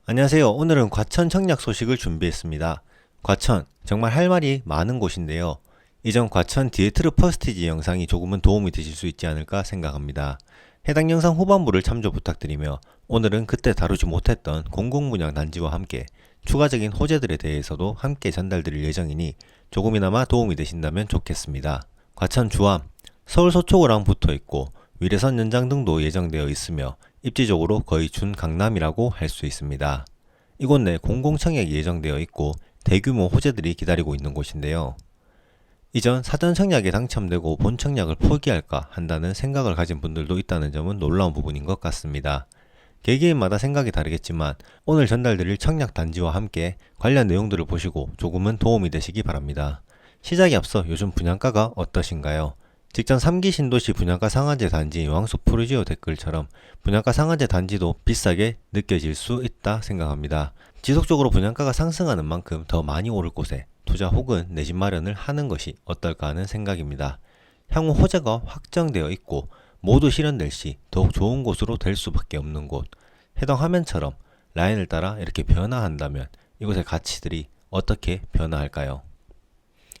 안녕하세요. 오늘은 과천 청약 소식을 준비했습니다. 과천, 정말 할 말이 많은 곳인데요. 이전 과천 디에트르 퍼스티지 영상이 조금은 도움이 되실 수 있지 않을까 생각합니다. 해당 영상 후반부를 참조 부탁드리며 오늘은 그때 다루지 못했던 공공분양 단지와 함께 추가적인 호재들에 대해서도 함께 전달드릴 예정이니 조금이나마 도움이 되신다면 좋겠습니다. 과천 주암, 서울 서초구랑 붙어 있고 위례선 연장 등도 예정되어 있으며 입지적으로 거의 준강남이라고 할 수 있습니다. 이곳 내 공공청약이 예정되어 있고 대규모 호재들이 기다리고 있는 곳인데요. 이전 사전 청약에 당첨되고 본 청약을 포기할까 한다는 생각을 가진 분들도 있다는 점은 놀라운 부분인 것 같습니다. 개개인마다 생각이 다르겠지만 오늘 전달드릴 청약 단지와 함께 관련 내용들을 보시고 조금은 도움이 되시기 바랍니다. 시작에 앞서 요즘 분양가가 어떠신가요? 직전 3기 신도시 분양가 상한제 단지 왕숙 푸르지오 댓글처럼 분양가 상한제 단지도 비싸게 느껴질 수 있다 생각합니다. 지속적으로 분양가가 상승하는 만큼 더 많이 오를 곳에 투자 혹은 내 집 마련을 하는 것이 어떨까 하는 생각입니다. 향후 호재가 확정되어 있고 모두 실현될 시 더욱 좋은 곳으로 될 수밖에 없는 곳. 해당 화면처럼 라인을 따라 이렇게 변화한다면 이곳의 가치들이 어떻게 변화할까요?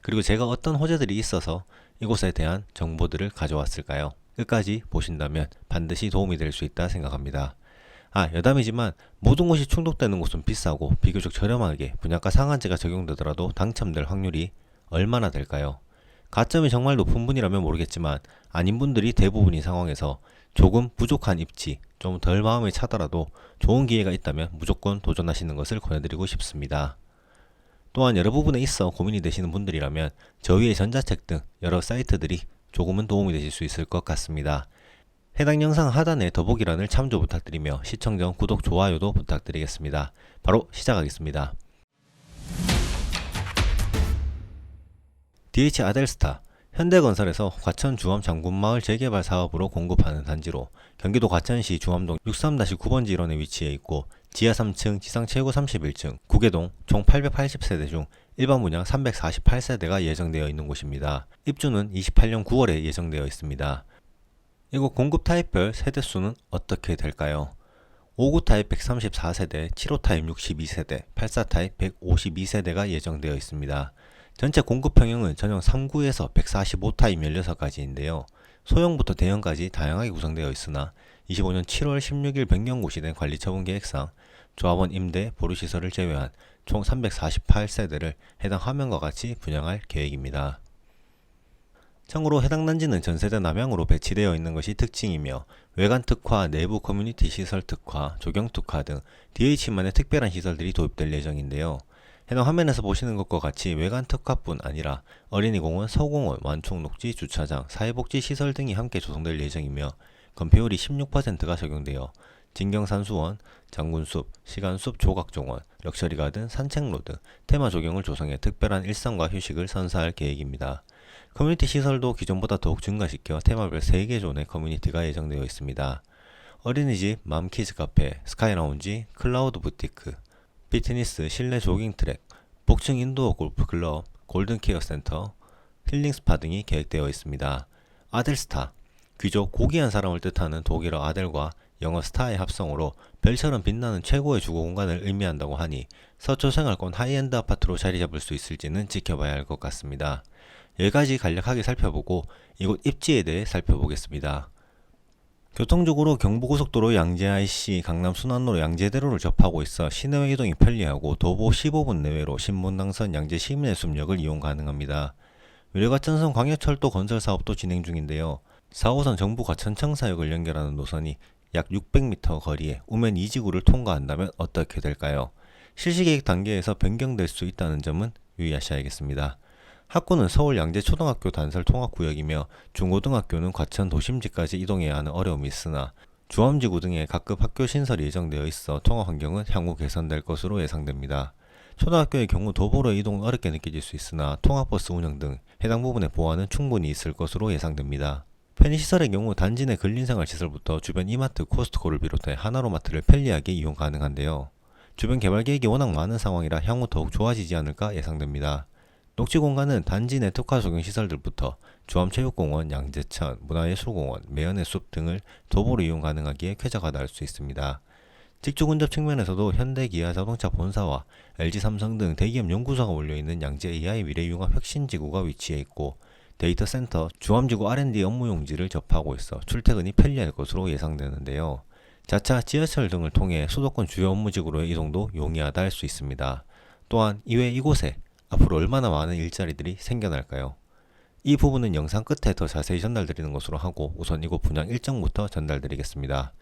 그리고 제가 어떤 호재들이 있어서 이곳에 대한 정보들을 가져왔을까요? 끝까지 보신다면 반드시 도움이 될 수 있다 생각합니다. 여담이지만 모든 곳이 충족되는 곳은 비싸고 비교적 저렴하게 분양가 상한제가 적용되더라도 당첨될 확률이 얼마나 될까요? 가점이 정말 높은 분이라면 모르겠지만 아닌 분들이 대부분인 상황에서 조금 부족한 입지, 좀 덜 마음이 차더라도 좋은 기회가 있다면 무조건 도전하시는 것을 권해드리고 싶습니다. 또한 여러 부분에 있어 고민이 되시는 분들이라면 저 위의 전자책 등 여러 사이트들이 조금은 도움이 되실 수 있을 것 같습니다. 해당 영상 하단의 더보기란을 참조 부탁드리며 시청 전 구독, 좋아요도 부탁드리겠습니다. 바로 시작하겠습니다. DH 아델스타, 현대건설에서 과천 주암 장군마을 재개발 사업으로 공급하는 단지로 경기도 과천시 주암동 63-9번지 일원에 위치해 있고 지하 3층, 지상 최고 31층, 구개동 총 880세대 중 일반 분양 348세대가 예정되어 있는 곳입니다. 입주는 28년 9월에 예정되어 있습니다. 이곳 공급 타입별 세대수는 어떻게 될까요? 5구 타입 134세대, 7호 타입 62세대, 84 타입 152세대가 예정되어 있습니다. 전체 공급 평형은 전용 3구에서 145 타입 16가지인데요. 소형부터 대형까지 다양하게 구성되어 있으나 25년 7월 16일 변경고시 된 관리처분 계획상 조합원 임대 보류시설을 제외한 총 348세대를 해당 화면과 같이 분양할 계획입니다. 참고로 해당 단지는 전세대 남향으로 배치되어 있는 것이 특징이며 외관 특화, 내부 커뮤니티 시설 특화, 조경 특화 등 DH만의 특별한 시설들이 도입될 예정인데요. 해당 화면에서 보시는 것과 같이 외관 특화뿐 아니라 어린이공원, 서공원, 완충녹지, 주차장, 사회복지 시설 등이 함께 조성될 예정이며 건폐율이 16%가 적용되어 진경산수원, 장군숲, 시간숲 조각정원, 럭셔리 가든, 산책로 등 테마 조경을 조성해 특별한 일상과 휴식을 선사할 계획입니다. 커뮤니티 시설도 기존보다 더욱 증가시켜 테마별 3개 존의 커뮤니티가 예정되어 있습니다. 어린이집, 맘키즈 카페, 스카이라운지, 클라우드 부티크, 피트니스, 실내 조깅 트랙, 복층 인도어 골프 클럽, 골든케어 센터, 힐링 스파 등이 계획되어 있습니다. 아델스타, 귀족 고귀한 사람을 뜻하는 독일어 아델과 영어 스타의 합성으로 별처럼 빛나는 최고의 주거 공간을 의미한다고 하니 서초 생활권 하이엔드 아파트로 자리 잡을 수 있을지는 지켜봐야 할 것 같습니다. 여기까지 간략하게 살펴보고 이곳 입지에 대해 살펴보겠습니다. 교통적으로 경부고속도로 양재 IC, 강남 순환로로 양재대로를 접하고 있어 시내외 이동이 편리하고 도보 15분 내외로 신분당선 양재 시민해수역을 이용 가능합니다. 위례과천선 광역철도 건설 사업도 진행 중인데요. 4호선 정부 과천청사역을 연결하는 노선이 약 600m 거리에 우면 2지구를 통과한다면 어떻게 될까요? 실시계획 단계에서 변경될 수 있다는 점은 유의하셔야겠습니다. 학군은 서울 양재초등학교 단설 통합구역이며 중고등학교는 과천 도심지까지 이동해야 하는 어려움이 있으나 주암지구 등에 각급 학교 신설이 예정되어 있어 통학 환경은 향후 개선될 것으로 예상됩니다. 초등학교의 경우 도보로 이동은 어렵게 느껴질 수 있으나 통학버스 운영 등 해당 부분의 보완은 충분히 있을 것으로 예상됩니다. 편의시설의 경우 단지 내 근린생활시설부터 주변 이마트, 코스트코를 비롯해 하나로마트를 편리하게 이용 가능한데요. 주변 개발 계획이 워낙 많은 상황이라 향후 더욱 좋아지지 않을까 예상됩니다. 녹지 공간은 단지 내 특화 적용 시설들부터 주암체육공원, 양재천, 문화예술공원, 매연의 숲 등을 도보로 이용 가능하기에 쾌적하다 할 수 있습니다. 직주 근접 측면에서도 현대, 기아 자동차 본사와 LG 삼성 등 대기업 연구소가 몰려있는 양재 AI 미래융합 혁신지구가 위치해 있고 데이터 센터, 주암지구 R&D 업무 용지를 접하고 있어 출퇴근이 편리할 것으로 예상되는데요. 자차, 지하철 등을 통해 수도권 주요 업무지구로의 이동도 용이하다 할 수 있습니다. 또한 이외 이곳에 앞으로 얼마나 많은 일자리들이 생겨날까요? 이 부분은 영상 끝에 더 자세히 전달드리는 것으로 하고 우선 이곳 분양 일정부터 전달드리겠습니다.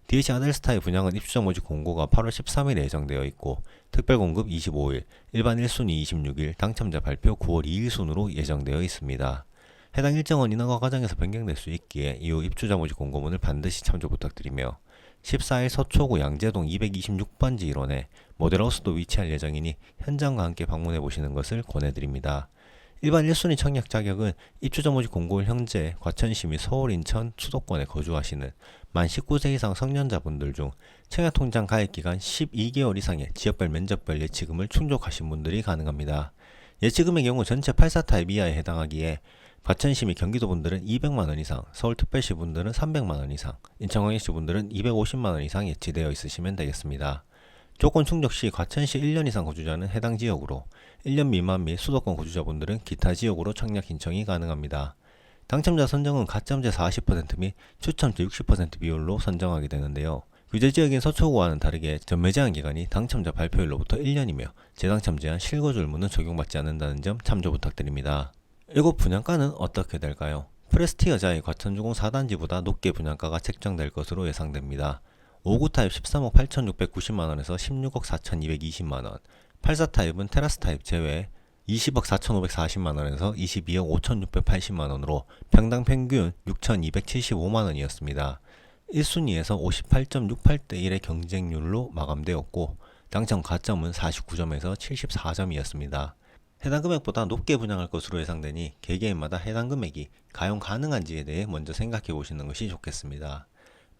DH 아델스타의 분양은 입주자 모집 공고가 8월 13일에 예정되어 있고 특별 공급 25일, 일반 1순위 26일, 당첨자 발표 9월 2일 순으로 예정되어 있습니다. 해당 일정은 인허가 과정에서 변경될 수 있기에 이후 입주자 모집 공고문을 반드시 참조 부탁드리며 14일 서초구 양재동 226번지 1원에 모델하우스도 위치할 예정이니 현장과 함께 방문해 보시는 것을 권해드립니다. 일반 1순위 청약 자격은 입주자 모집 공고일 현재 과천시 및 서울, 인천, 수도권에 거주하시는 만 19세 이상 성년자분들 중 청약통장 가입기간 12개월 이상의 지역별 면적별 예치금을 충족하신 분들이 가능합니다. 예치금의 경우 전체 84타입 이하에 해당하기에 과천시 및 경기도 분들은 200만원 이상, 서울특별시 분들은 300만원 이상, 인천광역시 분들은 250만원 이상 예치되어 있으시면 되겠습니다. 조건 충족 시 과천시 1년 이상 거주자는 해당 지역으로, 1년 미만 및 수도권 거주자분들은 기타 지역으로 청약 신청이 가능합니다. 당첨자 선정은 가점제 40% 및 추첨제 60% 비율로 선정하게 되는데요. 규제 지역인 서초구와는 다르게 전매 제한 기간이 당첨자 발표일로부터 1년이며 재당첨 제한 실거주 의무는 적용받지 않는다는 점 참조 부탁드립니다. 이곳 분양가는 어떻게 될까요? 프레스티어자의 과천주공 4단지보다 높게 분양가가 책정될 것으로 예상됩니다. 5구 타입 13억 8,690만원에서 16억 4,220만원, 84 타입은 테라스 타입 제외 20억 4,540만원에서 22억 5,680만원으로 평당 평균 6,275만원이었습니다. 1순위에서 58.68대 1의 경쟁률로 마감되었고 당첨 가점은 49점에서 74점이었습니다. 해당 금액보다 높게 분양할 것으로 예상되니 개개인마다 해당 금액이 가용 가능한지에 대해 먼저 생각해 보시는 것이 좋겠습니다.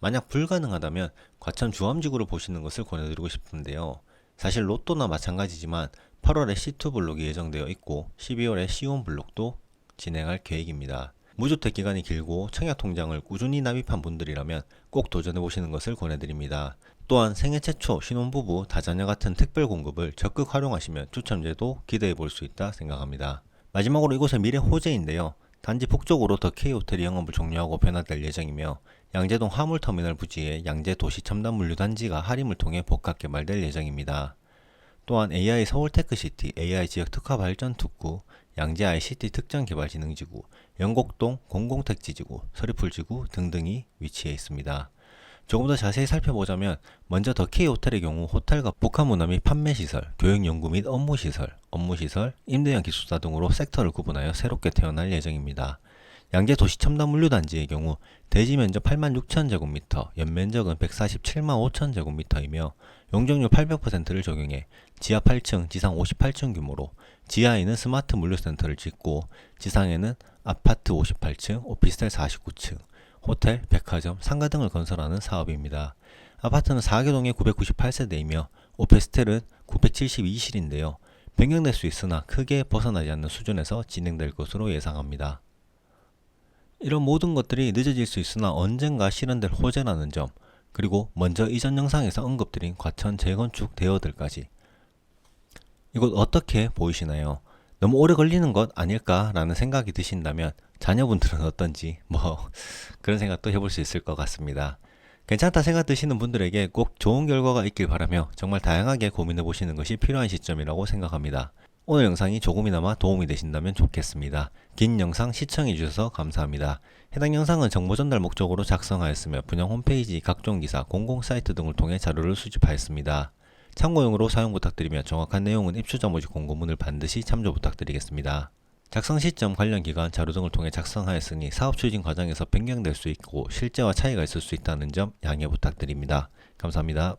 만약 불가능하다면 과천 주암지구를 보시는 것을 권해드리고 싶은데요. 사실 로또나 마찬가지지만 8월에 C2 블록이 예정되어 있고 12월에 C1 블록도 진행할 계획입니다. 무주택 기간이 길고 청약 통장을 꾸준히 납입한 분들이라면 꼭 도전해 보시는 것을 권해드립니다. 또한 생애 최초 신혼부부 다자녀 같은 특별 공급을 적극 활용하시면 추첨제도 기대해 볼 수 있다 생각합니다. 마지막으로 이곳의 미래 호재인데요. 단지 북쪽으로 더 K호텔이 영업을 종료하고 변화될 예정이며 양재동 화물터미널 부지에 양재 도시첨단물류단지가 할인을 통해 복합 개발될 예정입니다. 또한 AI 서울테크시티, AI 지역 특화발전 특구, 양재 ICT 특정개발진흥지구, 영곡동 공공택지지구, 서리풀지구 등등이 위치해 있습니다. 조금 더 자세히 살펴보자면 먼저 더 K호텔의 경우 호텔과 복합문화 및 판매시설, 교육연구 및 업무시설, 임대형 기숙사 등으로 섹터를 구분하여 새롭게 태어날 예정입니다. 양재 도시첨단물류단지의 경우 대지 면적 86,000제곱미터, 연면적은 147만 5천제곱미터이며 용적률 800%를 적용해 지하 8층, 지상 58층 규모로 지하에는 스마트 물류센터를 짓고 지상에는 아파트 58층, 오피스텔 49층, 호텔, 백화점, 상가 등을 건설하는 사업입니다. 아파트는 4개동에 998세대이며 오피스텔은 972실인데요. 변경될 수 있으나 크게 벗어나지 않는 수준에서 진행될 것으로 예상합니다. 이런 모든 것들이 늦어질 수 있으나 언젠가 실현될 호재라는 점, 그리고 먼저 이전 영상에서 언급드린 과천 재건축 대여들까지 이곳 어떻게 보이시나요? 너무 오래 걸리는 것 아닐까 라는 생각이 드신다면 자녀분들은 어떤지 그런 생각도 해볼 수 있을 것 같습니다. 괜찮다 생각 드시는 분들에게 꼭 좋은 결과가 있길 바라며 정말 다양하게 고민해 보시는 것이 필요한 시점이라고 생각합니다. 오늘 영상이 조금이나마 도움이 되신다면 좋겠습니다. 긴 영상 시청해 주셔서 감사합니다. 해당 영상은 정보 전달 목적으로 작성하였으며 분양 홈페이지, 각종 기사, 공공 사이트 등을 통해 자료를 수집하였습니다. 참고용으로 사용 부탁드리며 정확한 내용은 입주자 모집 공고문을 반드시 참조 부탁드리겠습니다. 작성 시점, 관련 기간, 자료 등을 통해 작성하였으니 사업 추진 과정에서 변경될 수 있고 실제와 차이가 있을 수 있다는 점 양해 부탁드립니다. 감사합니다.